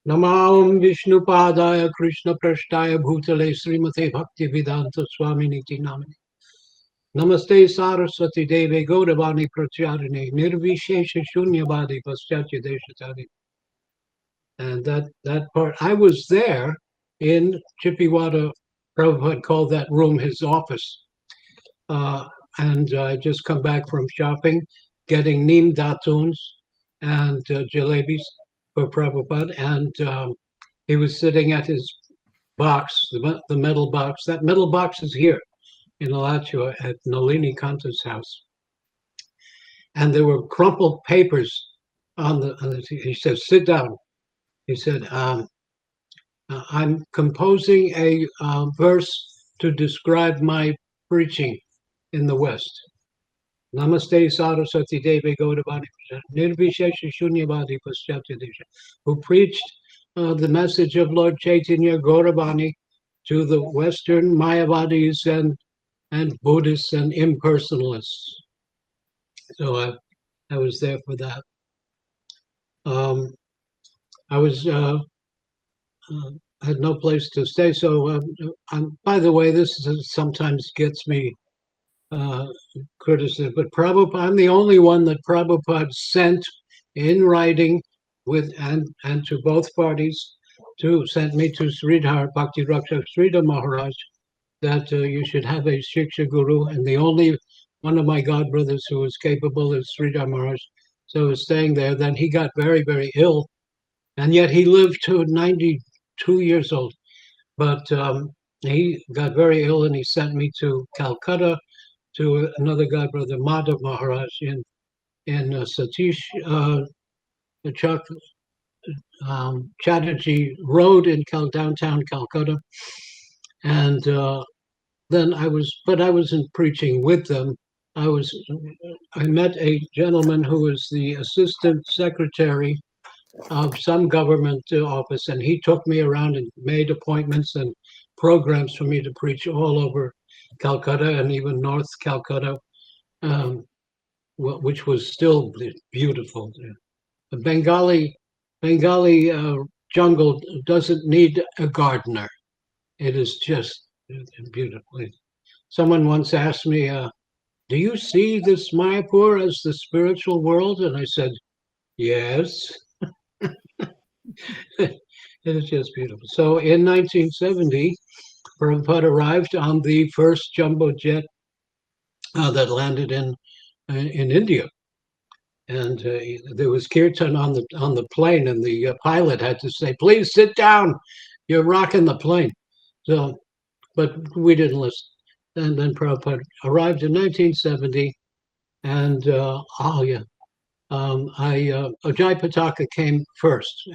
Namam Vishnupadaya Krishna Prashtaya Bhutale Srimate Bhaktivedanta Swami Niti Namani. Namaste Saraswati Deve Gaudavani Pracharine Nirvishesha Shunyavadi Paschatya Deshatari. And that part, I was there in Chippewa. Prabhupada called that room his office. And I just come back from shopping, getting neem datuns and jalebis for Prabhupada. And he was sitting at his box, the metal box. That metal box is here in Alachua at Nalini Kanta's house. And there were crumpled papers on the he said, sit down. He said, I'm composing a verse to describe my preaching in the West. Namaste Saraswati Devi Gaudavani Nirvishesha Shunyavadi Paschatya Desha, who preached the message of Lord Chaitanya Gauravani to the Western Mayavadis and Buddhists and impersonalists. So I was there for that. I was had no place to stay, so by the way, this sometimes gets me criticism, but Prabhupada, I'm the only one that Prabhupada sent in writing with and to both parties sent me to Sridhar Bhakti Rakshak Sridhar Maharaj that you should have a Shiksha Guru, and the only one of my godbrothers who was capable is Sridhar Maharaj. So I was staying there. Then he got very, very ill, and yet he lived to 92 years old. But he got very ill, and he sent me to Calcutta to another godbrother, Madhav Maharaj, in Satish Chatterjee Road in downtown Calcutta. And then I wasn't preaching with them. I met a gentleman who was the assistant secretary of some government office, and he took me around and made appointments and programs for me to preach all over Calcutta and even North Calcutta, which was still beautiful. The Bengali jungle doesn't need a gardener. It is just beautiful. Someone once asked me, do you see this Mayapur as the spiritual world? And I said, yes. It is just beautiful. So in 1970, Prabhupada arrived on the first jumbo jet that landed in India, and there was kirtan on the plane, and the pilot had to say, "Please sit down, you're rocking the plane." So, but we didn't listen. And then Prabhupada arrived in 1970, and Ajay Pataka came first.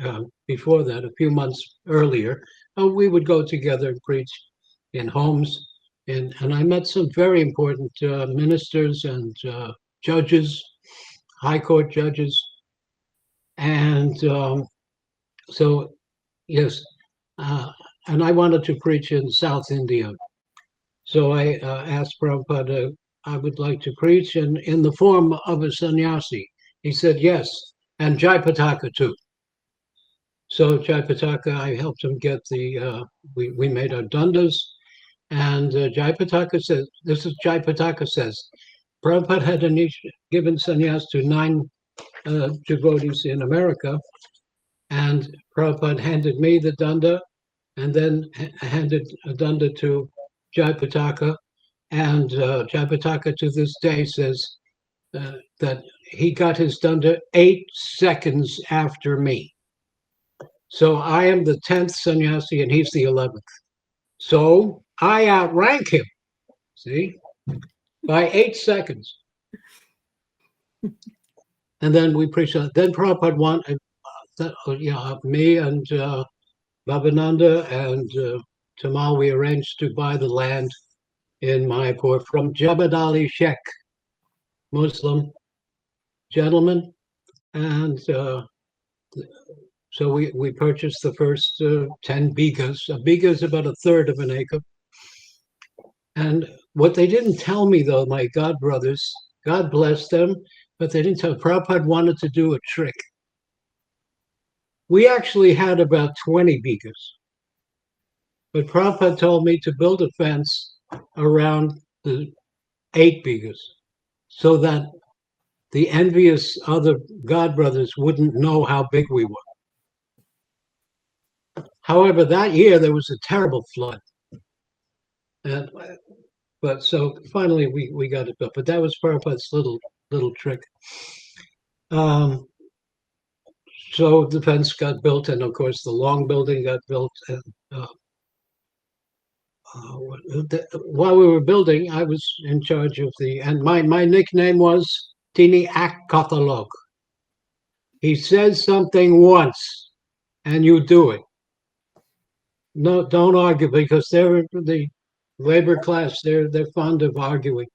Before that, a few months earlier, we would go together and preach in homes. And I met some very important ministers and judges, high court judges. And so, yes, and I wanted to preach in South India. So I asked Prabhupada, I would like to preach in the form of a sannyasi. He said yes, and Jayapataka too. So Jayapataka, I helped him get we made our dandas, and Jayapataka says, this is Jayapataka says, Prabhupada had given sannyas to 9 devotees in America, and Prabhupada handed me the danda, and then handed a danda to Jayapataka, and Jayapataka to this day says that he got his danda 8 seconds after me. So I am the 10th sannyasi and he's the 11th. So I outrank him, see, by 8 seconds. And then we preached. Then Prabhupada wanted me and Bhavananda and Tamal, we arranged to buy the land in Mayapur from Jabad Ali Sheikh, Muslim gentleman, and so we purchased the first 10 bighas. A bigha is about 1/3 of an acre. And what they didn't tell me, though, my god brothers, God bless them, but they didn't tell. Prabhupada wanted to do a trick. We actually had about 20 beakers, but Prabhupada told me to build a fence around the 8 beakers so that the envious other God brothers wouldn't know how big we were. However, that year there was a terrible flood. And, but so finally we got it built. But that was Prabhupada's little trick. So the fence got built, and of course the long building got built. And, while we were building, I was in charge of and my nickname was Tini Ak Kathalog. He says something once, and you do it. No, don't argue, because they're the labor class. They're fond of arguing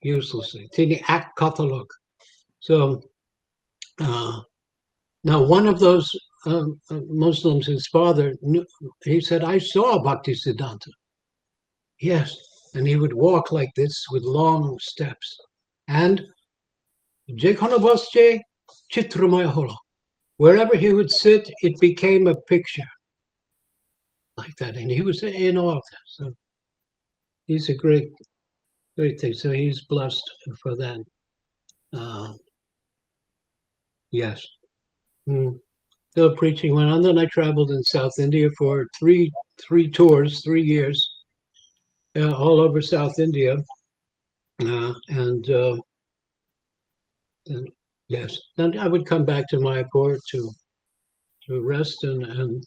uselessly. Tini Ak Kathalog. So now one of those Muslims, his father, he said, I saw Bhaktisiddhanta. Yes, and he would walk like this with long steps. And wherever he would sit, it became a picture like that. And he was in awe of that. So he's a great thing. So he's blessed for that. Yes. The preaching went on. Then I traveled in South India for three tours, 3 years, all over South India. And yes, then I would come back to Mayapur to rest and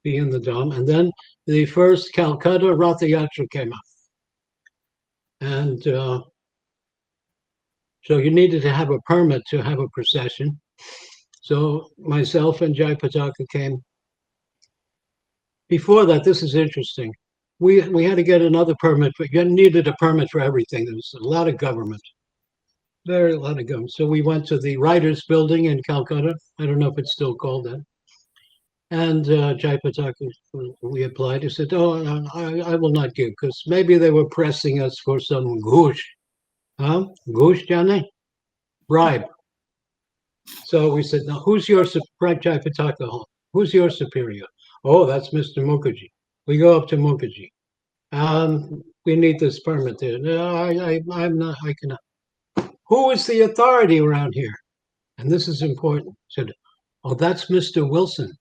be in the Dham. And then the first Calcutta Ratha Yatra came up. And so you needed to have a permit to have a procession. So myself and Jai Pataka came. Before that, this is interesting. We had to get another permit, but you needed a permit for everything. There was a lot of government, very lot of government. So we went to the Writers' Building in Calcutta. I don't know if it's still called that. And Jai Pataka, we applied. He said, "Oh, I will not give," because maybe they were pressing us for some goosh, huh? Goosh, Jane? Bribe. So we said, "Now, who's your Jai Pataka? Who's your superior?" "Oh, that's Mr. Mukherjee." We go up to Mukherjee. We need this permit there. No, I'm not. I cannot. Who is the authority around here? And this is important. Said, "Oh, that's Mr. Wilson.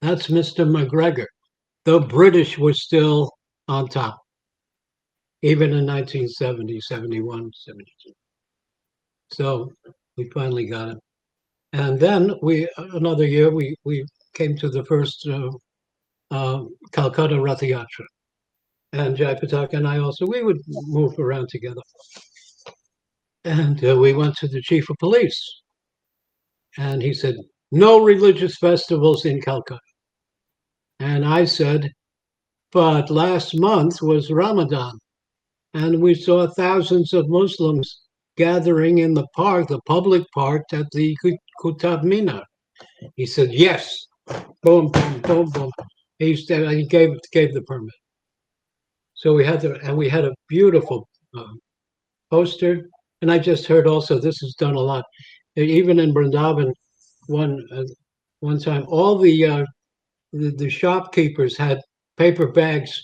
That's Mr. McGregor." The British were still on top, even in 1970, 71, 72. So we finally got it. And then another year, we came to the first Calcutta Ratha Yatra. And Jai Pataka and I also, we would move around together. And we went to the chief of police. And he said, "No religious festivals in Calcutta." And I said, "But last month was Ramadan, and we saw thousands of Muslims gathering in the park, the public park at the Qutb Minar." He said, "Yes." Boom, boom, boom, boom. He gave the permit. So we had a beautiful poster. And I just heard also, this is done a lot, even in Vrindavan. One time, all the shopkeepers had paper bags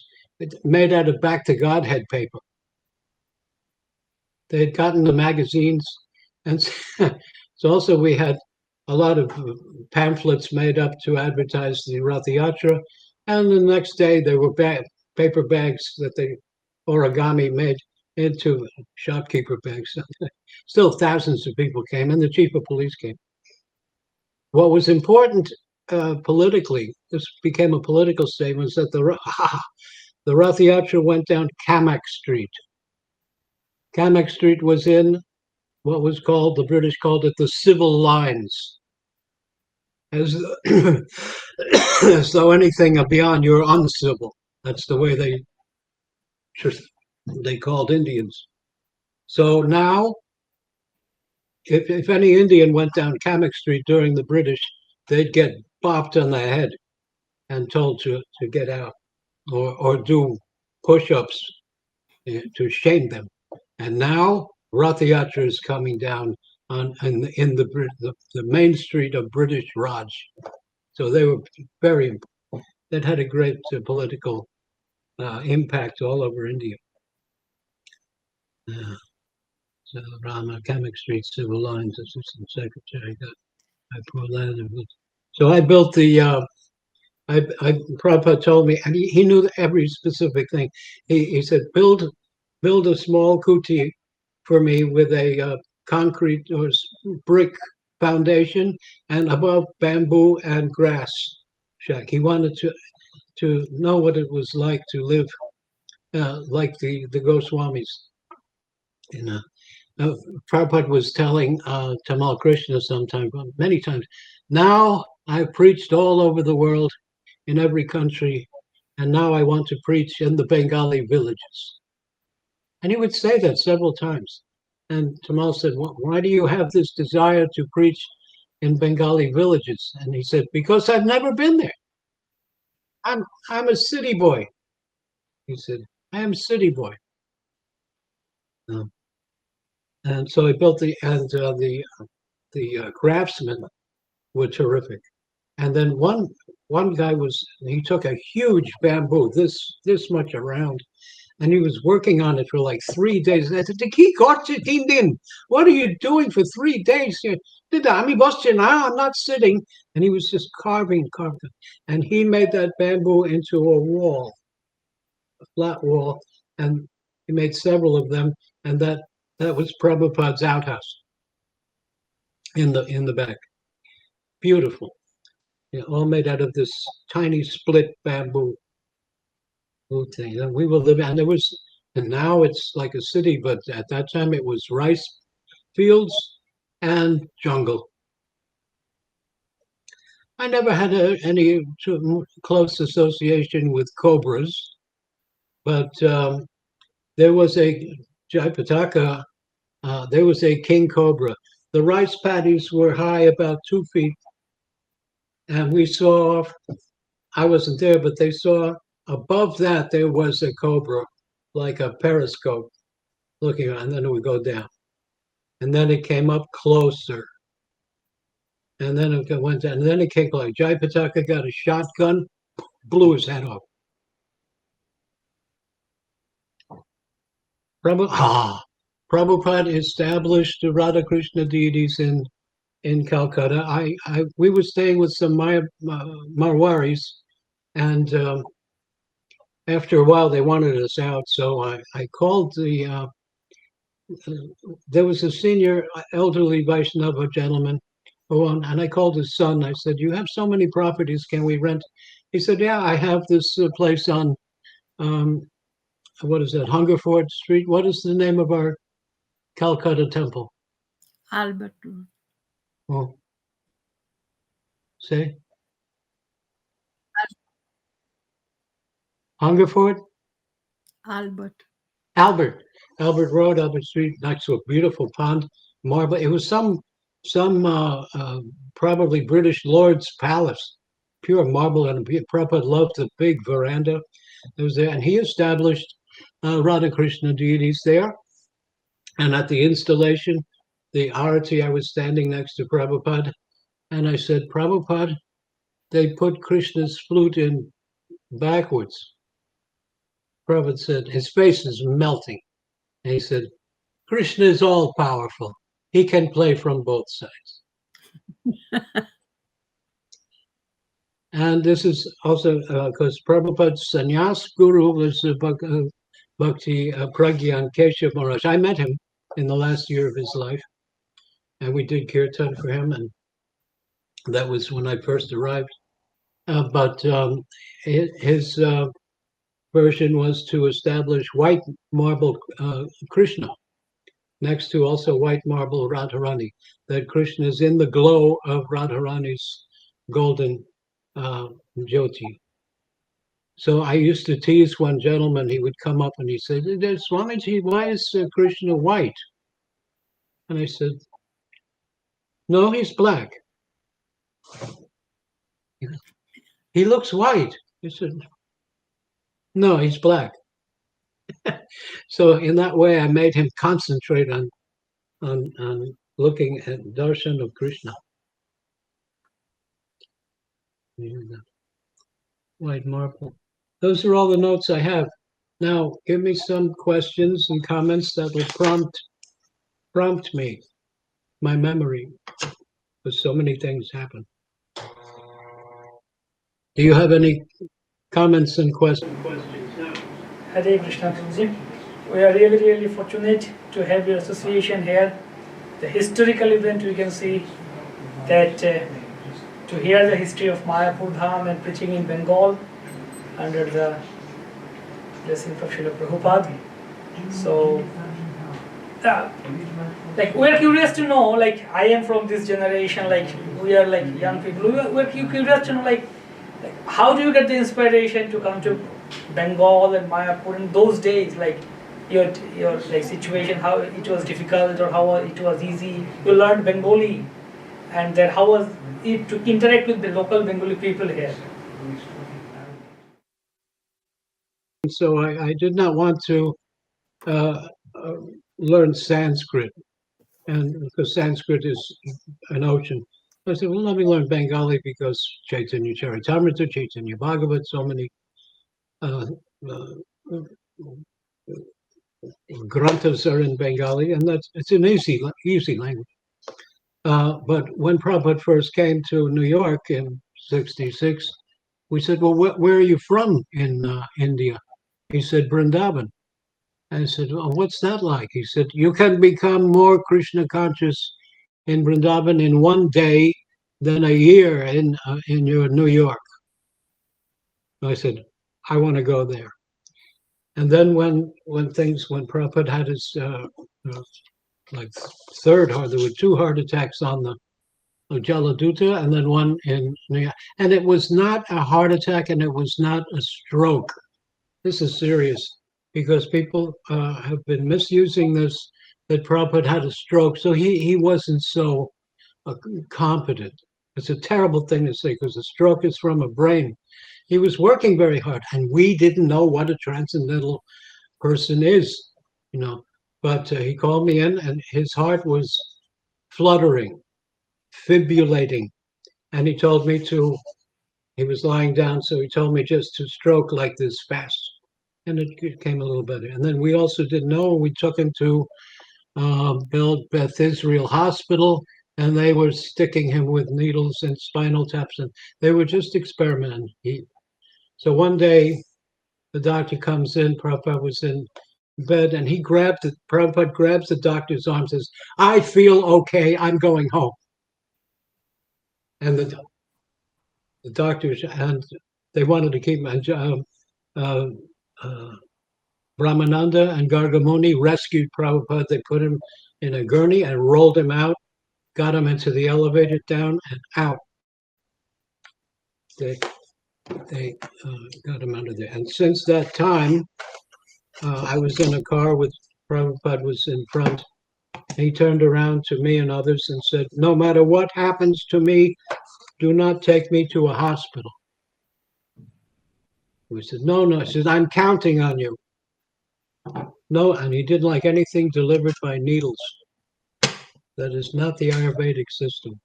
made out of Back to Godhead paper. They had gotten the magazines, and so also we had a lot of pamphlets made up to advertise the Ratha Yatra. And the next day, there were paper bags that they origami made into shopkeeper bags. Still thousands of people came, and the chief of police came. What was important politically, this became a political statement, was that the Ratha Yatra went down Kamak Street. Kamak Street was in what was called, the British called it, the civil lines. As though anything beyond you're uncivil. That's the way they called Indians. So now, if any Indian went down Kamak Street during the British, they'd get bopped on the head and told to get out, or do push-ups to shame them. And now Ratha Yatra is coming down in the main street of British Raj. So they were very important. That had a great political impact all over India. So Rama, Kamak Street, Civil Lines, Assistant Secretary, So I built the. Prabhupada told me, and he knew every specific thing. He said, build a small kuti for me with a concrete or brick foundation and above bamboo and grass shack. He wanted to know what it was like to live like the Goswamis. You know, Prabhupada was telling Tamal Krishna sometime, many times, now I've preached all over the world in every country, and now I want to preach in the Bengali villages. And he would say that several times. And Tamal said, why do you have this desire to preach in Bengali villages? And he said, because I've never been there. I'm a city boy. He said, I am a city boy. And so I built the craftsmen were terrific. And then one guy he took a huge bamboo, this much around, and he was working on it for like 3 days. And I said, what are you doing for 3 days? I'm not sitting. And he was just carving. And he made that bamboo into a wall, a flat wall. And he made several of them. And that was Prabhupada's outhouse in the back. Beautiful. All made out of this tiny split bamboo thing. And we were living, and now it's like a city, but at that time it was rice fields and jungle. I never had any close association with cobras, but there was a Jaipataka, there was a king cobra. The rice paddies were high about 2 feet. And we saw, I wasn't there, but they saw above that there was a cobra, like a periscope looking, and then it would go down. And then it came up closer. And then it went down. And then it came like Jaipataka got a shotgun, blew his head off. Prabhupada established the Radha Krishna deities in Calcutta. We were staying with some Marwaris, and after a while they wanted us out. So I called there was a senior elderly Vaishnava gentleman, and I called his son. I said, "You have so many properties. Can we rent?" He said, "Yeah, I have this place on what is that, Hungerford Street? What is the name of our Calcutta temple?" Albert. Oh, say Hungerford. Albert Road, Albert Street, next to a beautiful pond, marble. It was some probably British lord's palace, pure marble, and Prabhupada loved the big veranda. It was there, and he established Radha Krishna deities there. And at the installation, the arati, I was standing next to Prabhupada, and I said, "Prabhupada, they put Krishna's flute in backwards." Prabhupada said, his face is melting. And he said, "Krishna is all powerful. He can play from both sides." And this is also because Prabhupada's sannyas guru was Bhakti Pragyan Keshav Maharaj. I met him in the last year of his life, and we did kirtan for him, and that was when I first arrived. But his version was to establish white marble Krishna, next to also white marble Radharani, that Krishna is in the glow of Radharani's golden jyoti. So I used to tease one gentleman. He would come up and he said, "Swamiji, why is Krishna white?" And I said, "No, he's black." "He looks white." He said, "No, he's black." So in that way, I made him concentrate on looking at darshan of Krishna. White marble. Those are all the notes I have. Now, give me some questions and comments that will prompt me, my memory, because so many things happen. Do you have any comments and questions now? Hare Krishna Prabhuji. We are really, really fortunate to have your association here. The historical event we can see that to hear the history of Mayapur Dham and preaching in Bengal under the blessing of Srila Prabhupada. So, like we are curious to know, like I am from this generation, like we are like young people, we are curious to know like how do you get the inspiration to come to Bengal and Mayapur in those days, like your like situation, how it was difficult or how it was easy. You learned Bengali, and then how was it to interact with the local Bengali people here? So I did not want to learn Sanskrit, and because Sanskrit is an ocean. I said, well, let me learn Bengali because Chaitanya Charitamrita, Chaitanya Bhagavat, so many granthas are in Bengali, and it's an easy language. But when Prabhupada first came to New York in '66, we said, well, where are you from in India? He said, Vrindavan. I said, well, what's that like? He said, you can become more Krishna conscious in Vrindavan in one day than a year in your New York. I said, I want to go there. And then when Prabhupada had his like third heart, there were 2 heart attacks on the Jaladuta and then one in New York. And it was not a heart attack and it was not a stroke. This is serious because people have been misusing this, that Prabhupada had a stroke. So he wasn't so competent. It's a terrible thing to say because a stroke is from a brain. He was working very hard and we didn't know what a transcendental person is, you know. But he called me in and his heart was fluttering, fibrillating. And he told me he was lying down, so he told me just to stroke like this fast. And it came a little better. And then we also didn't know, we took him to Beth Israel Hospital, and they were sticking him with needles and spinal taps, and they were just experimenting. So one day, the doctor comes in, Prabhupada was in bed, and Prabhupada grabs the doctor's arm and says, I feel okay, I'm going home. And the doctors, and they wanted to keep him, Brahmananda and Gargamuni rescued Prabhupada. They put him in a gurney and rolled him out, got him into the elevator, down and out. They got him under there. And since that time, I was in a car with Prabhupada was in front. He turned around to me and others and said, no matter what happens to me, do not take me to a hospital. We said, no. He said, I'm counting on you. No, and he didn't like anything delivered by needles. That is not the Ayurvedic system.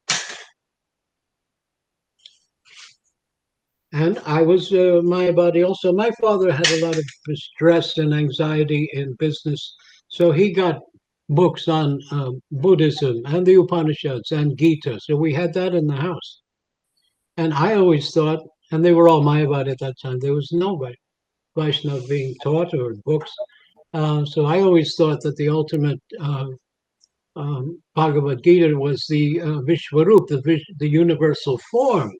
And I was Mayavadi also. My father had a lot of stress and anxiety in business, so he got books on Buddhism and the Upanishads and Gita. So we had that in the house. And I always thought, and they were all Mayavadi at that time, there was no Vaishnava being taught or books. So I always thought that the ultimate Bhagavad Gita was the Vishwarup, the universal form.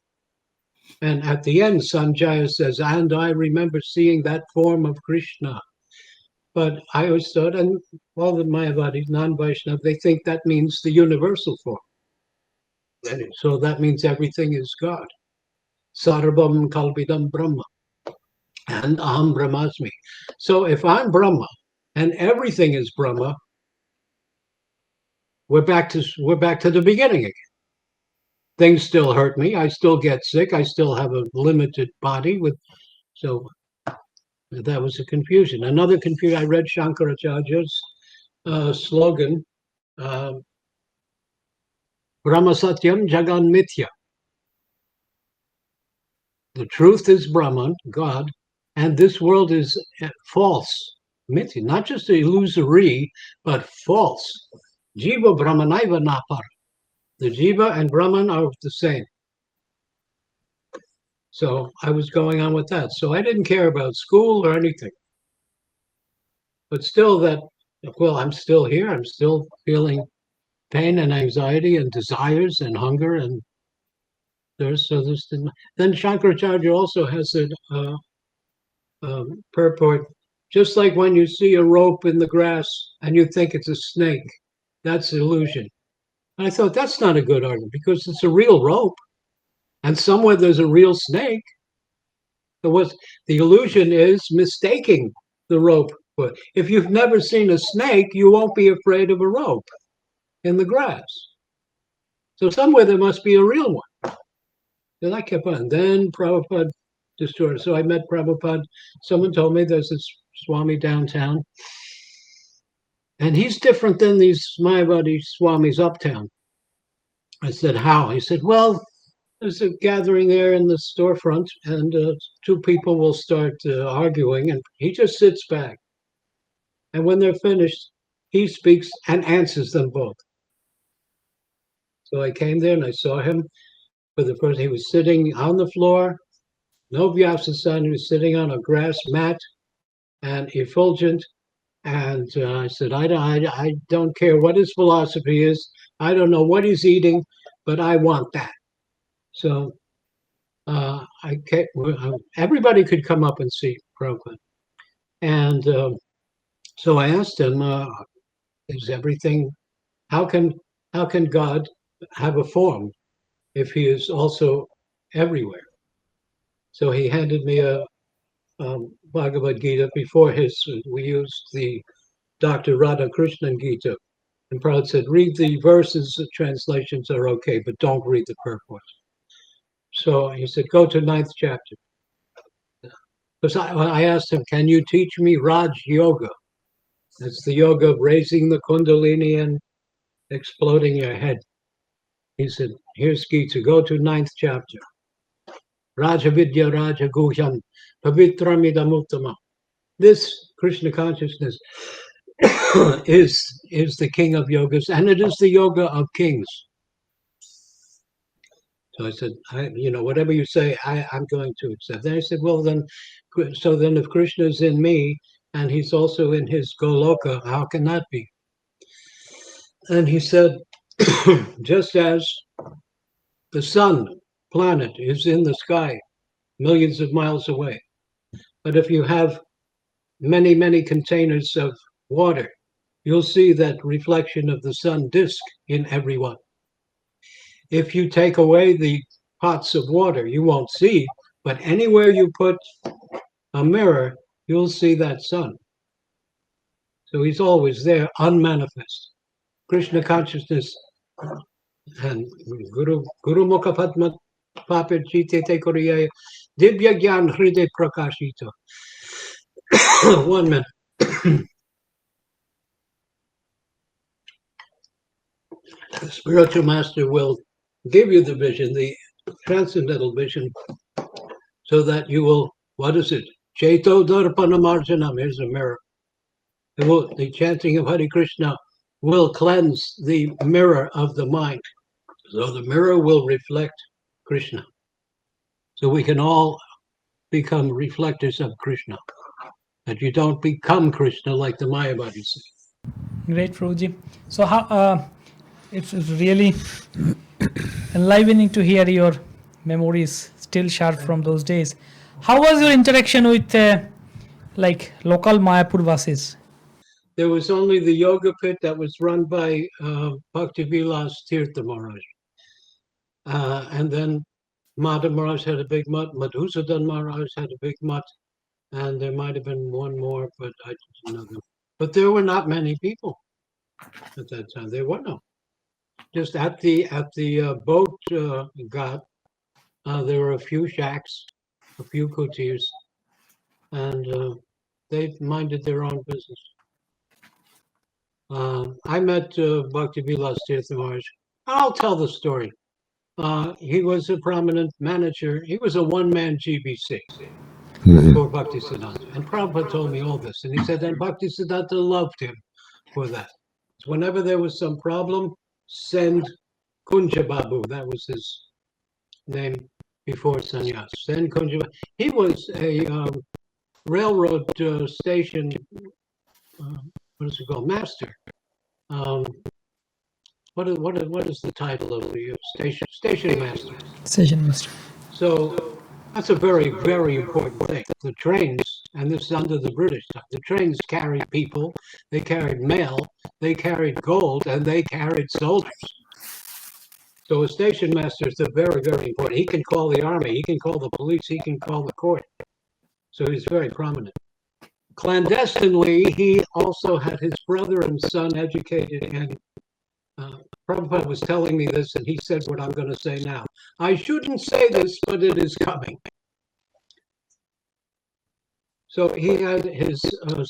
And at the end, Sanjaya says, and I remember seeing that form of Krishna. But I always thought, and all the Mayavadis, non-Vaishnava, they think that means the universal form. So that means everything is God. Sarvam kalvidam Brahma. And Aham Brahmasmi. So if I'm Brahma and everything is Brahma, we're back to the beginning again. Things still hurt me. I still get sick. I still have a limited body. So that was a confusion. Another confusion. I read Shankaracharya's slogan, Brahma Satyam Jagan Mithya. The truth is Brahman, God, and this world is false, mithya, not just illusory, but false. Jiva Brahmanaiva Napar. The Jiva and Brahman are the same. So I was going on with that. So I didn't care about school or anything. But still I'm still here. I'm still feeling pain and anxiety and desires and hunger and then Shankaracharya also has a purport, just like when you see a rope in the grass and you think it's a snake, that's illusion. And I thought that's not a good argument because it's a real rope, and somewhere there's a real snake. The illusion is mistaking the rope. But if you've never seen a snake, you won't be afraid of a rope in the grass. So somewhere there must be a real one. And I kept on. Then Prabhupada destroyed. So I met Prabhupada. Someone told me there's this Swami downtown. And he's different than these Mayavadi Swamis uptown. I said, how? He said, well, there's a gathering there in the storefront, and two people will start arguing, and he just sits back. And when they're finished, he speaks and answers them both. So I came there and I saw him for the first. He was sitting on the floor, no Vyasa-san, he was sitting on a grass mat and effulgent. And I said, I don't care what his philosophy is. I don't know what he's eating, but I want that. So everybody could come up and see Prabhupada. And so I asked him, is everything, how can God have a form if he is also everywhere? So he handed me a Bhagavad Gita. Before we used the Dr. Radhakrishnan Gita. And Prabhupada said, read the verses, the translations are okay, but don't read the purport. So he said, go to 9th chapter. Because I asked him, can you teach me Raj Yoga? That's the yoga of raising the Kundalini and exploding your head. He said, here's Gita, go to 9th chapter. Raja Vidya Raja Guhyam Pavitramidamutama. This Krishna consciousness is the king of yogas, and it is the yoga of kings. So I said, whatever you say, I'm going to accept. Then I said, well, then if Krishna is in me and he's also in his Goloka, how can that be? And he said, just as the sun planet is in the sky, millions of miles away, but if you have many, many containers of water, you'll see that reflection of the sun disk in every one. If you take away the pots of water, you won't see, but anywhere you put a mirror, you'll see that sun. So he's always there, unmanifest. Krishna consciousness and Guru Mukha Padma Papit Jitete Koriyaya Divya Gyan Hride Prakashita. 1 minute. The spiritual master will give you the vision, the transcendental vision, so that you will, what is it? Cheto Darpanamarjanam, here's a mirror. The chanting of Hare Krishna will cleanse the mirror of the mind. So the mirror will reflect Krishna. So we can all become reflectors of Krishna. That you don't become Krishna like the Mayavadis. Great, Prabhuji. So how it's really enlivening to hear your memories still sharp from those days. How was your interaction with local Mayapur Vasis? There was only the yoga pit that was run by Bhaktivilas Tirtha Maharaj. And then Madhav Maharaj had a big mutt, Madhusudan Maharaj had a big mutt, and there might have been one more, but I didn't know them. But there were not many people at that time. There were no. Just at the boat ghat, there were a few shacks, a few kutirs, and they minded their own business. I met Bhaktivilas Tirtha Maharaj I'll tell the story. He was a prominent manager. He was a one-man GBC for Bhaktisiddhanta. And Prabhupada told me all this. And he said that Bhaktisiddhanta loved him for that. Whenever there was some problem, send Kunja Babu. That was his name before sannyas. Send Kunja Babu. He was a railroad station, what is it called, master. What is the title of the station master? Station master. So that's a very, very important thing. The trains, and this is under the British time, the trains carried people, they carried mail, they carried gold, and they carried soldiers. So a station master is very, very important. He can call the army, he can call the police, he can call the court. So he's very prominent. Clandestinely, he also had his brother and son educated, and Prabhupada was telling me this, and he said what I'm going to say now. I shouldn't say this, but it is coming. So he had his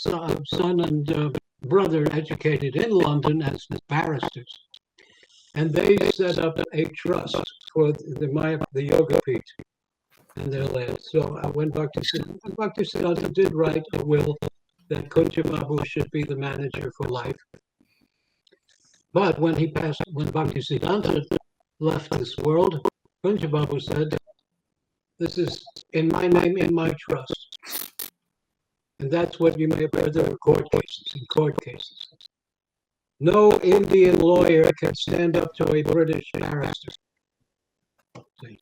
son and brother educated in London as barristers, and they set up a trust for the Yoga Pith and their land. So when Bhaktisiddhanta did write a will that Kunja Babu should be the manager for life. But when Bhaktisiddhanta left this world, Kunja Babu said, "This is in my name, in my trust." And that's what you may have heard in court cases. No Indian lawyer can stand up to a British barrister. See?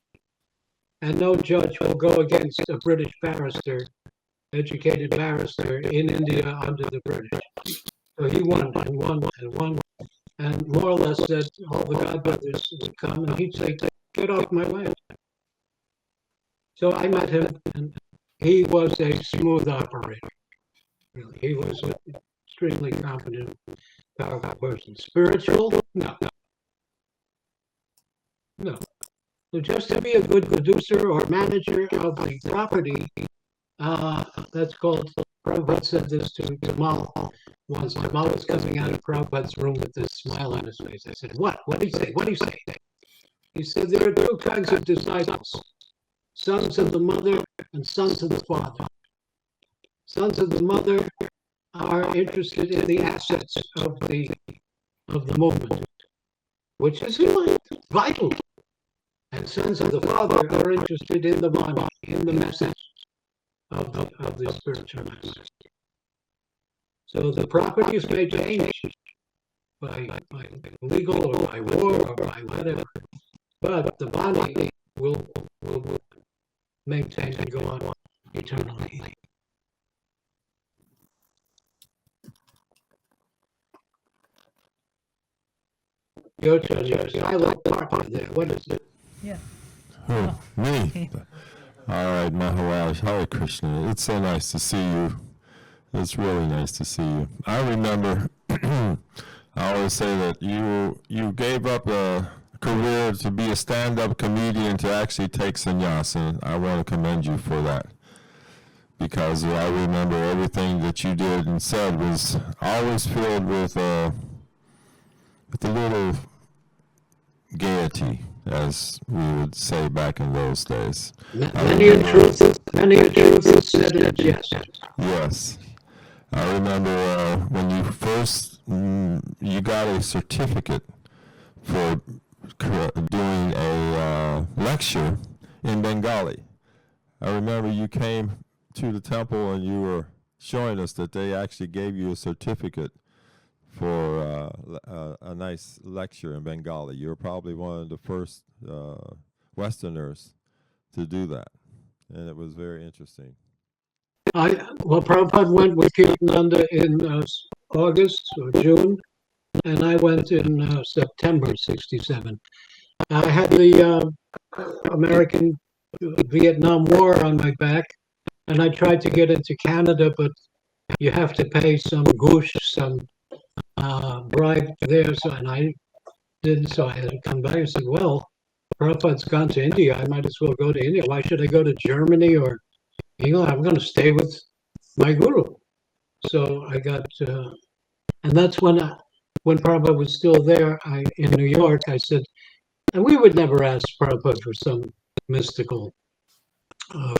And no judge will go against a British barrister, educated barrister in India under the British. So he won and won and won. And more or less said all the godbrothers would come and he'd say, "Get off my land." So I met him, and he was a smooth operator. Really. He was an extremely competent, powerful person. Spiritual? No. No. So just to be a good producer or manager of the property, that's called, Prabhupada said this to Tamal once. Tamal was coming out of Prabhupada's room with this smile on his face. I said, "What? What did he say? What did he say?" He said, "There are two kinds of disciples, sons of the mother and sons of the father. Sons of the mother are interested in the assets of the movement, which is vital. And sons of the father are interested in the money, in the message of the spiritual message. So the properties may change by legal or by war or by whatever, but the body will maintain and go on eternally." Your turn, your silent partner there. What is it? Yeah. Oh, me? All right, Maharaj. Hare Krishna. It's so nice to see you. It's really nice to see you. I remember, I always say that you gave up a career to be a stand-up comedian to actually take sannyas, and I want to commend you for that. Because I remember everything that you did and said was always filled with a little gaiety, as we would say back in those days. Many a truth is said in jest. Yes. I remember when you first, you got a certificate for doing a lecture in Bengali. I remember you came to the temple and you were showing us that they actually gave you a certificate for a nice lecture in Bengali. You're probably one of the first Westerners to do that, and it was very interesting. Prabhupada went with Acyutananda in August or June, and I went in September '67. I had the American Vietnam War on my back, and I tried to get into Canada, but you have to pay some goosh, some bribe there, and I didn't, so I had to come back and said, "Well, Prabhupada's gone to India, I might as well go to India. Why should I go to Germany or England? I'm going to stay with my guru." So I got, and that's when when Prabhupada was still there in New York, I said, and we would never ask Prabhupada for some mystical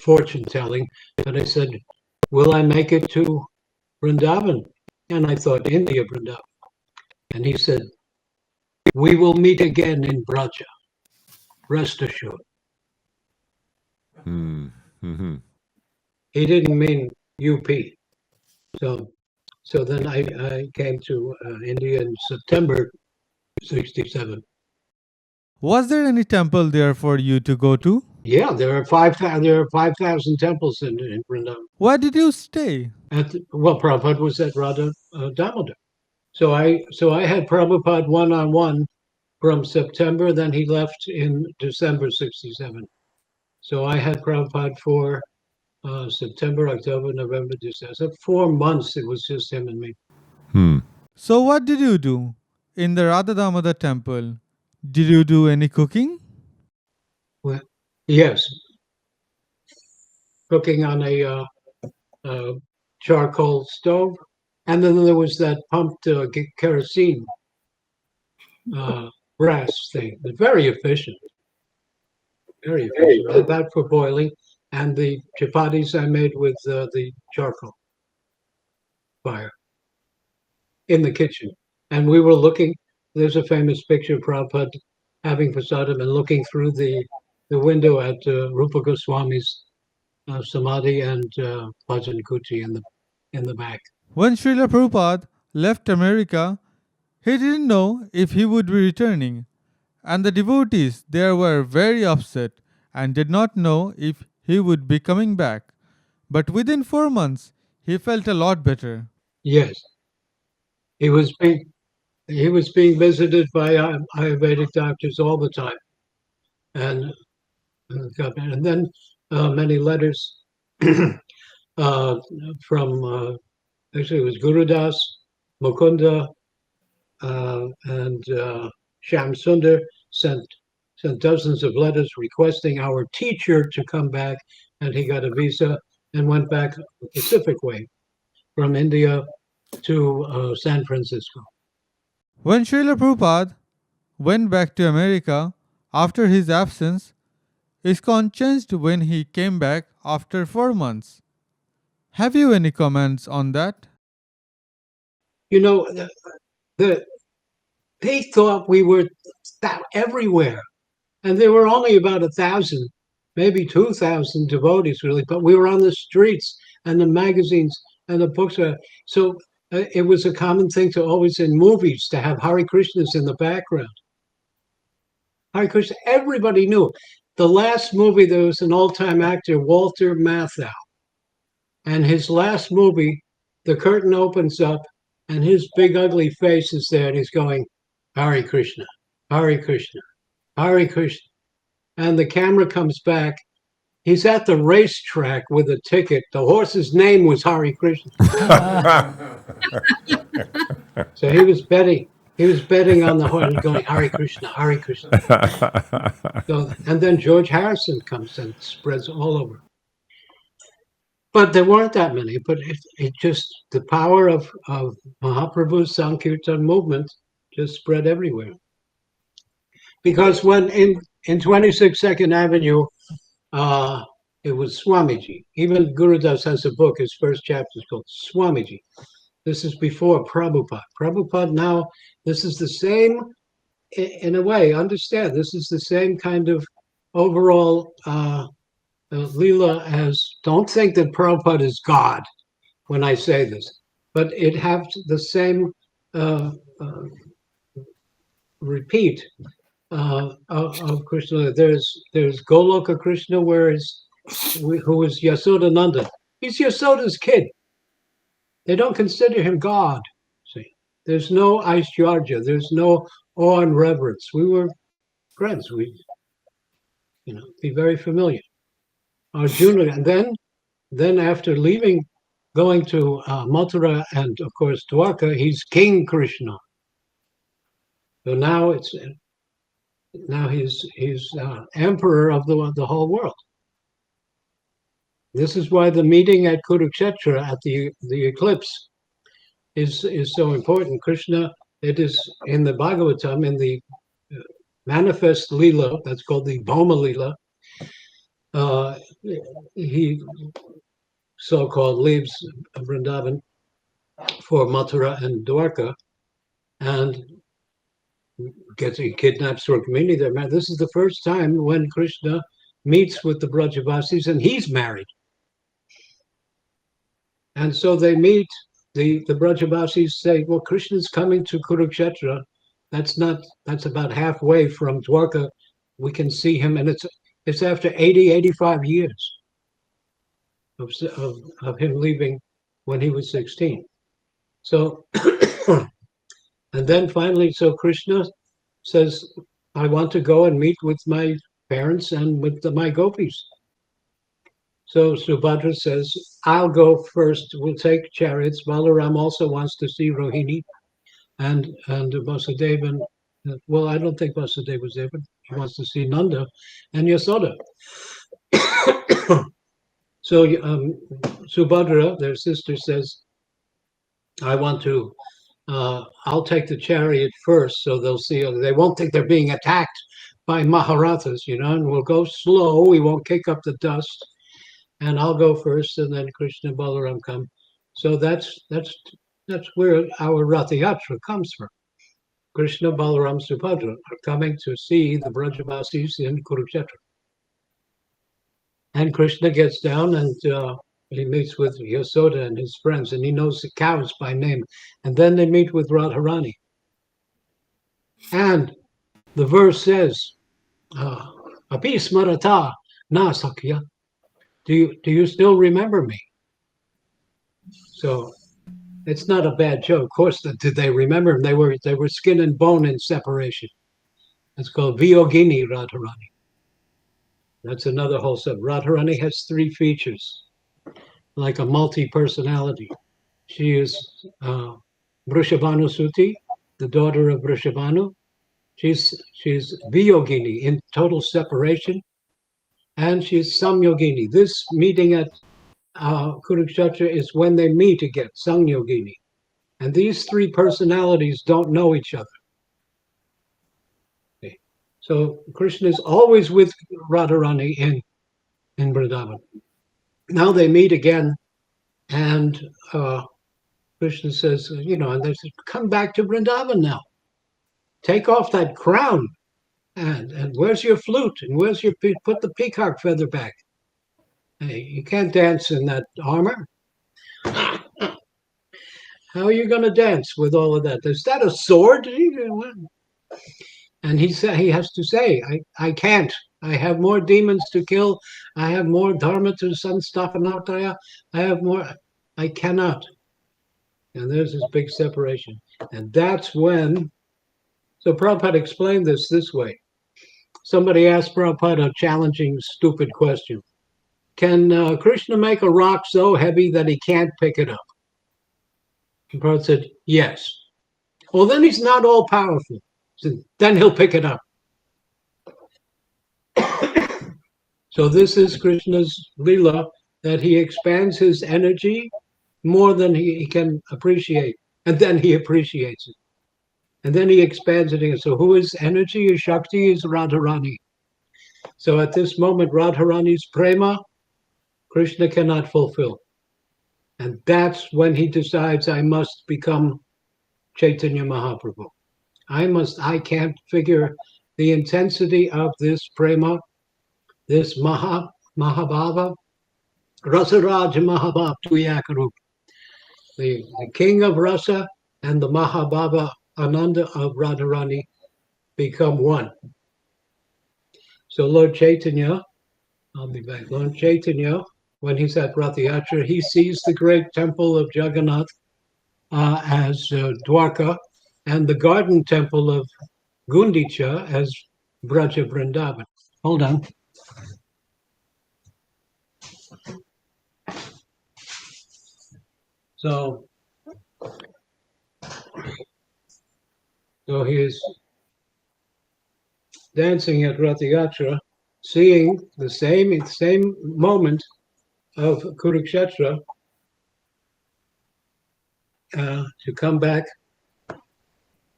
fortune telling, but I said, will I make it to Vrindavan? And I thought, India, Vrindavan. And he said, we will meet again in Braja, rest assured. Mm-hmm. He didn't mean UP. So then I came to India in September 67. Was there any temple there for you to go to? Yeah, there are 5,000 temples in Vrindavan. Where did you stay? Well, Prabhupada was at Radha Damodar. So I had Prabhupada one-on-one from September, then he left in December 67. So I had Prabhupada for September, October, November, December. So 4 months it was just him and me. So what did you do in the Radha Damodar temple? Did you do any cooking? Well, yes, cooking on a charcoal stove. And then there was that pumped kerosene brass thing. Very efficient. Very efficient. That for boiling. And the chapatis I made with the charcoal fire in the kitchen. And we were looking, there's a famous picture of Prabhupada having prasadam and looking through the window at Rupa Goswami's samadhi and Bhajan Kuti in the back. When Srila Prabhupada left America, he didn't know if he would be returning, and the devotees there were very upset and did not know if he would be coming back. But within 4 months, he felt a lot better. Yes, he was being visited by Ayurvedic doctors all the time, and then many letters from actually it was Gurudas, Mukunda, and Sham Sundar sent dozens of letters requesting our teacher to come back, and he got a visa and went back the Pacific way from India to San Francisco. When Srila Prabhupada went back to America after his absence, ISKCON changed when he came back after 4 months. Have you any comments on that? You know, they thought we were everywhere, and there were only about 1,000, maybe 2,000 devotees really, but we were on the streets and the magazines and the books. So it was a common thing to always in movies to have Hare Krishnas in the background. Hare Krishna, everybody knew. The last movie, there was an old-time actor, Walter Matthau, and his last movie, the curtain opens up, and his big ugly face is there, and he's going, Hare Krishna, Hare Krishna, Hare Krishna. And the camera comes back. He's at the racetrack with a ticket. The horse's name was Hare Krishna. So he was betting. He was betting on the horse, going Hare Krishna, Hare Krishna. So, and then George Harrison comes and spreads all over. But there weren't that many. But it just, the power of Mahaprabhu's Sankirtan movement just spread everywhere. Because when in 26 Second Avenue, it was Swamiji. Even Gurudas has a book, his first chapter is called Swamiji. This is before Prabhupada. Prabhupada now, this is the same, in a way, understand, this is the same kind of overall Leela as, don't think that Prabhupada is God when I say this, but it has the same repeat of Krishna. There's Goloka Krishna, who is Yasodananda. He's Yasoda's kid. They don't consider him God. See, there's no Aishwarya, there's no awe and reverence. We were friends. We, be very familiar. Arjuna, and then after leaving, going to Mathura and of course Dwarka, he's King Krishna. So now he's emperor of the whole world. This is why the meeting at Kurukshetra at the eclipse is so important. Krishna It is in the Bhagavatam, in the manifest Leela, that's called the Bhoma Leela. He so-called leaves Vrindavan for Mathura and Dwarka, and he kidnaps Rukmini there. This is the first time when Krishna meets with the Brajavasis, and he's married. And so they meet. The Brajavasis say, "Well, Krishna's coming to Kurukshetra. That's about halfway from Dwarka. We can see him, and it's after 85 years of him leaving when he was 16. So, and then finally, so Krishna says, I want to go and meet with my parents and with my gopis. So Subhadra says, I'll go first. We'll take chariots. Balaram also wants to see Rohini and Vasudeva. Well, I don't think Vasudeva was there, but he wants to see Nanda and Yasoda. So Subhadra, their sister, says, I want to, I'll take the chariot first, so they'll see, they won't think they're being attacked by Maharathas, and we'll go slow, we won't kick up the dust, and I'll go first, and then Krishna and Balaram come. So that's where our Rath Yatra comes from. Krishna, Balaram, Subhadra are coming to see the Brajavasis in Kurukshetra. And Krishna gets down and he meets with Yasoda and his friends, and he knows the cows by name. And then they meet with Radharani. And the verse says, Api smarata na sakya. Do you still remember me? So it's not a bad joke. Of course, did they remember him? They were skin and bone in separation. It's called Vyogini Radharani. That's another whole subject. Radharani has three features, like a multi-personality. She is Vrishabhanu Suti, the daughter of Vrishabhanu. She's Vyogini, in total separation, and she's Samyogini. This meeting at Kurukshetra is when they meet again, Samyogini. And these three personalities don't know each other. Okay. So Krishna is always with Radharani in Vrindavan. Now they meet again, and Krishna says, and they said, come back to Vrindavan now. Take off that crown, and where's your flute, and put the peacock feather back. Hey, you can't dance in that armor. How are you going to dance with all of that? Is that a sword? And he has to say, I can't. I have more demons to kill. I have more dharma to sanstapanataya. I cannot. And there's this big separation. And that's when, so Prabhupada explained this way. Somebody asked Prabhupada a challenging, stupid question. Can Krishna make a rock so heavy that he can't pick it up? And Prabhupada said, yes. Well, then he's not all powerful. So then he'll pick it up. So this is Krishna's Leela, that he expands his energy more than he can appreciate. And then he appreciates it. And then he expands it again. So who is energy? Is Shakti? Is Radharani. So at this moment, Radharani's prema, Krishna cannot fulfill. And that's when he decides, I must become Chaitanya Mahaprabhu. I can't figure the intensity of this prema, this Mahabhava, Rasaraja Mahabhava Tuyakarup. The king of Rasa and the Mahabhava Ananda of Radharani become one. So Lord Chaitanya, I'll be back. Lord Chaitanya, when he's at Rath Yatra, he sees the great temple of Jagannath as Dwarka, and the garden temple of Gundicha as Braja Vrindavan. Hold on. So he is dancing at Rath Yatra, seeing the same moment of Kurukshetra to come back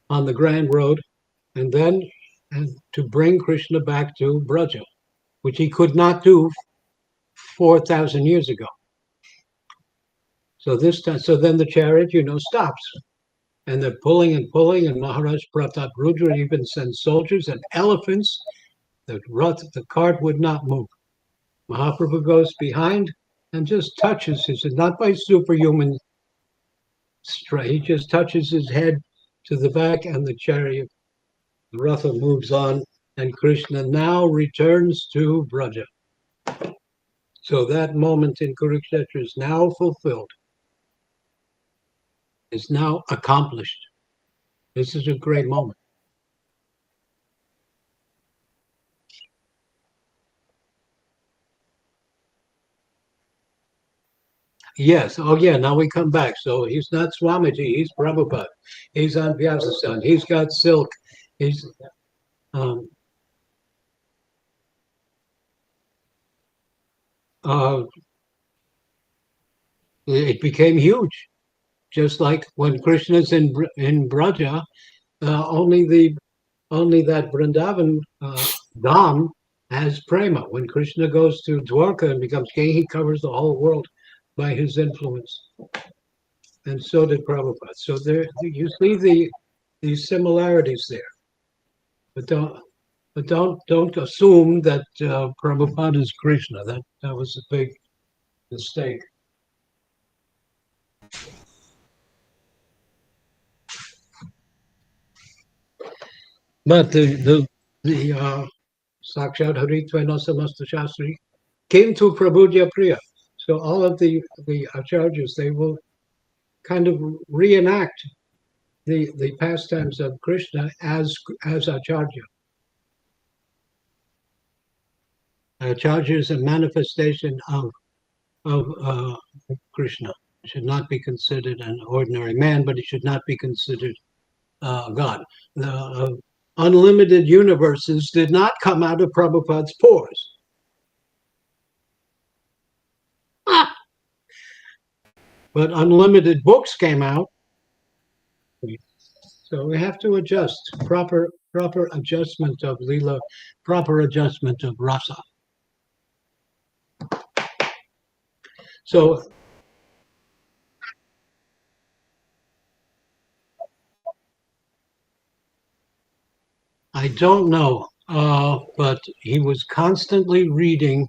on the Grand Road, and then to bring Krishna back to Braja, which he could not do 4,000 years ago. So this time, so then the chariot, stops, and they're pulling and pulling, and Maharaj Pratap Rudra even sends soldiers and elephants. The cart would not move. Mahaprabhu goes behind and just touches his, not by superhuman strength, he just touches his head to the back, and the chariot, the Ratha moves on, and Krishna now returns to Braja. So that moment in Kurukshetra is now fulfilled, is now accomplished. This is a great moment. Yes. Oh, yeah. Now we come back. So he's not Swamiji. He's Prabhupada. He's on Vyasasan. He's got silk. He's it became huge. Just like when Krishna's in Braja, only that Vrindavan Dham has prema. When Krishna goes to Dwarka and becomes king, he covers the whole world by his influence. And so did Prabhupada. So there, you see these similarities there. But don't assume that Prabhupada is Krishna. That was a big mistake. But the Sakshat Haritva Samasta Shastri came to Prabhupada Priya. So all of the acharyas, they will kind of reenact the pastimes of Krishna as acharya. Acharya is a manifestation of Krishna. It should not be considered an ordinary man, but it should not be considered God. The unlimited universes did not come out of Prabhupada's pores. But unlimited books came out. So we have to adjust, proper adjustment of lila, proper adjustment of rasa. So I don't know, but he was constantly reading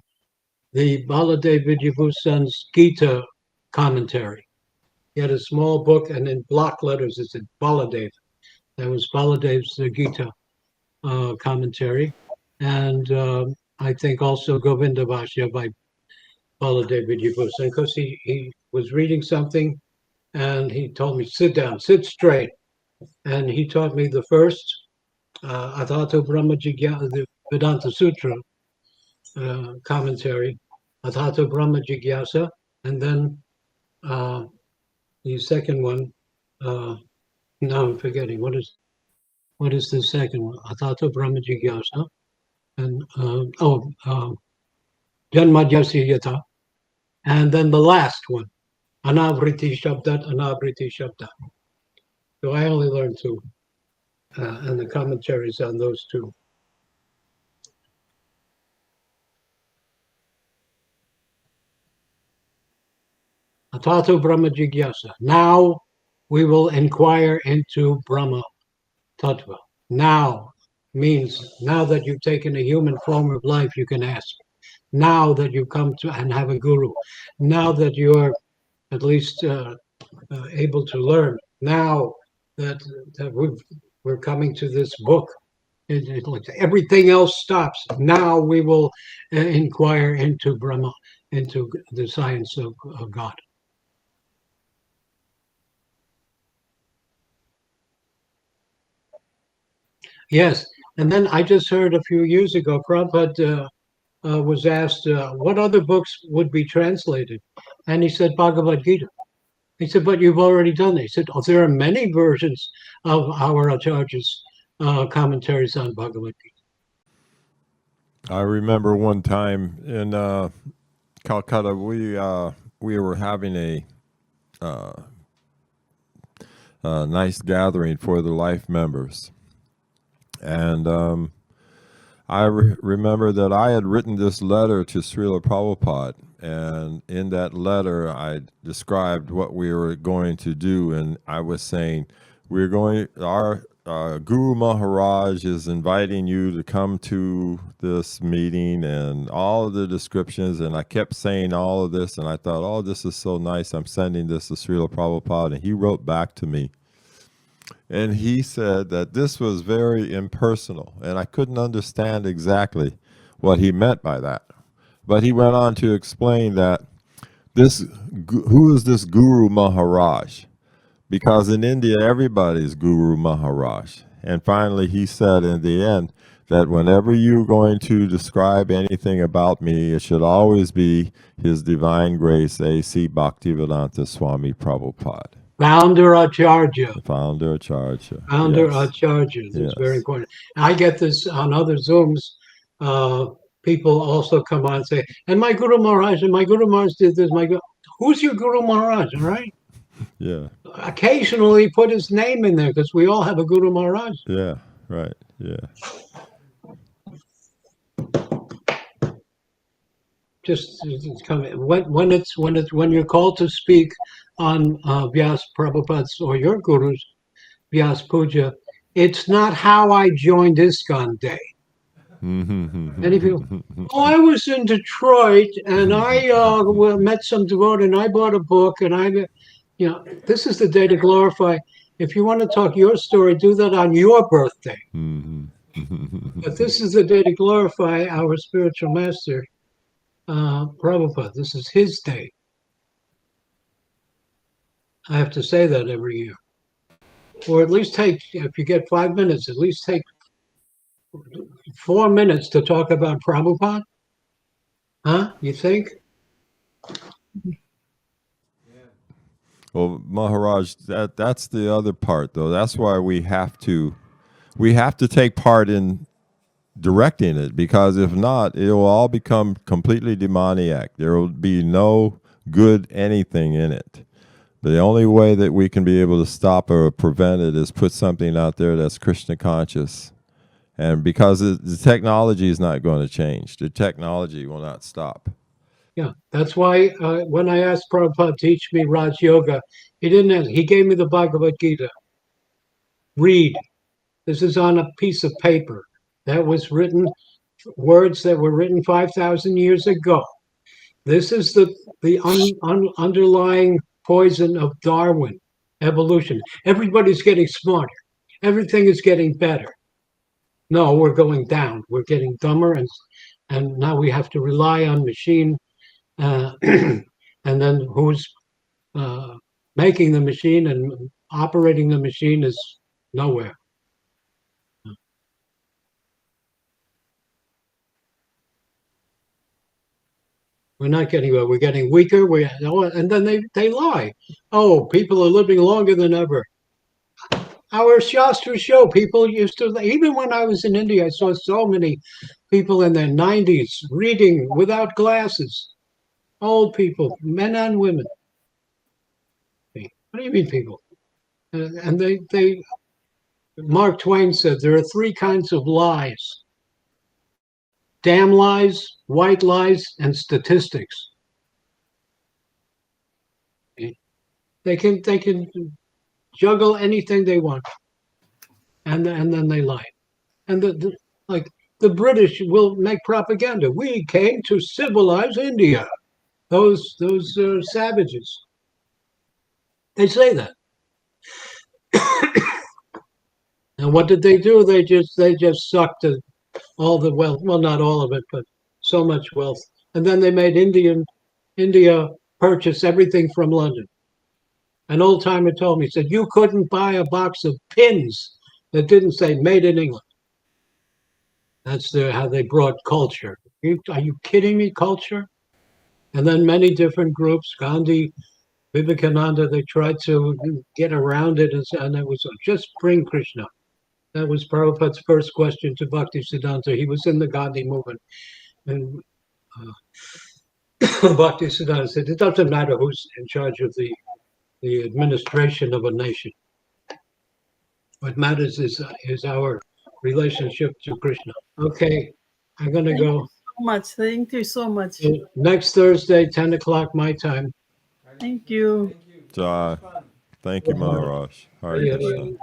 the Baladev Vidyabhusan's Gita commentary. He had a small book, and in block letters it said Baladev. That was Baladev's Gita commentary. And I think also Govinda Bhashya by Baladev Vidyabhusan, because he was reading something and he told me, sit down, sit straight. And he taught me the first Adhato Brahma Jigyasa, the Vedanta Sutra commentary, Adhato Brahma Jigyasa, and then the second one, now I'm forgetting, what is the second one? Adhato Brahma Jigyasa, and Janmadhyasya Yata, and then the last one, Anavriti Shabdat, Anavriti Shabdat. So I only learned two, and the commentaries on those two. Atato Brahma Jigyasa. Now we will inquire into Brahma Tattva. Now means now that you've taken a human form of life, you can ask. Now that you come to and have a guru. Now that you're at least able to learn. Now that we're coming to this book. Everything else stops. Now we will inquire into Brahma, into the science of God. Yes, and then I just heard a few years ago, Prabhupada was asked what other books would be translated, and he said Bhagavad Gita. He said, but you've already done it. He said, oh, there are many versions of our Acharya's commentaries on Bhagavad Gita. I remember one time in Calcutta, we were having nice gathering for the life members. And I remember that I had written this letter to Srila Prabhupada, and in that letter I described what we were going to do, and I was saying, our Guru Maharaj is inviting you to come to this meeting, and all of the descriptions, and I kept saying all of this, and I thought, oh, this is so nice, I'm sending this to Srila Prabhupada, and he wrote back to me. And he said that this was very impersonal, and I couldn't understand exactly what he meant by that. But he went on to explain that who is this Guru Maharaj? Because in India, everybody's Guru Maharaj. And finally, he said in the end that whenever you're going to describe anything about me, it should always be His Divine Grace, A.C. Bhaktivedanta Swami Prabhupada. Founder Acharya. Founder Acharya. Founder Yes. Acharya. That's Yes. very important. I get this on other Zooms. People also come on and say, and my Guru Maharaj, and my Guru Maharaj did this. Who's your Guru Maharaj, all right? Yeah. Occasionally put his name in there because we all have a Guru Maharaj. Yeah. Right. Yeah. Just come when you're called to speak on Vyas Prabhupada's or your Guru's Vyas Puja, it's not how I joined ISKCON Day. Many people, oh, I was in Detroit and I met some devotee and I bought a book and this is the day to glorify. If you want to talk your story, do that on your birthday. But this is the day to glorify our spiritual master, Prabhupada. This is his day. I have to say that every year. Or at least if you get 5 minutes, at least take 4 minutes to talk about Prabhupada. Huh? You think? Well, Maharaj, that's the other part, though. That's why we have to take part in directing it, because if not, it will all become completely demoniac. There will be no good anything in it. But the only way that we can be able to stop or prevent it is put something out there that's Krishna conscious. And because the technology is not going to change, the technology will not stop. Yeah, that's why when I asked Prabhupada to teach me Raj Yoga, he didn't ask. He gave me the Bhagavad Gita. Read. This is on a piece of paper that was written, words that were written 5,000 years ago. This is the underlying poison of Darwin, evolution. Everybody's getting smarter. Everything is getting better. No, we're going down. We're getting dumber, and now we have to rely on machine. And then who's making the machine and operating the machine is nowhere. We're not getting well. We're getting weaker. And then they lie. Oh, people are living longer than ever. Our Shastras show people used to, even when I was in India, I saw so many people in their 90s reading without glasses. Old people, men and women. What do you mean, people? And Mark Twain said there are 3 kinds of lies: damn lies, white lies, and statistics. They can juggle anything they want, and then they lie. And the British will make propaganda. We came to civilize India. Those savages. They say that. And what did they do? They just sucked all the wealth. Well, not all of it, but so much wealth. And then they made India purchase everything from London. An old timer told me, he said, you couldn't buy a box of pins that didn't say made in England. That's how they brought culture. Are you kidding me? Culture? And then many different groups, Gandhi, Vivekananda, they tried to get around it, and it was just bring Krishna. That was Prabhupada's first question to Bhaktisiddhanta. He was in the Gandhi movement. And Bhaktisiddhanta said, it doesn't matter who's in charge of the administration of a nation. What matters is our relationship to Krishna. Okay, I'm going to Thank you go. so much. Thank you so much. Next Thursday, 10 o'clock my time. Thank you. Jai. Thank you, Maharaj. Hare Hare Krishna. Krishna.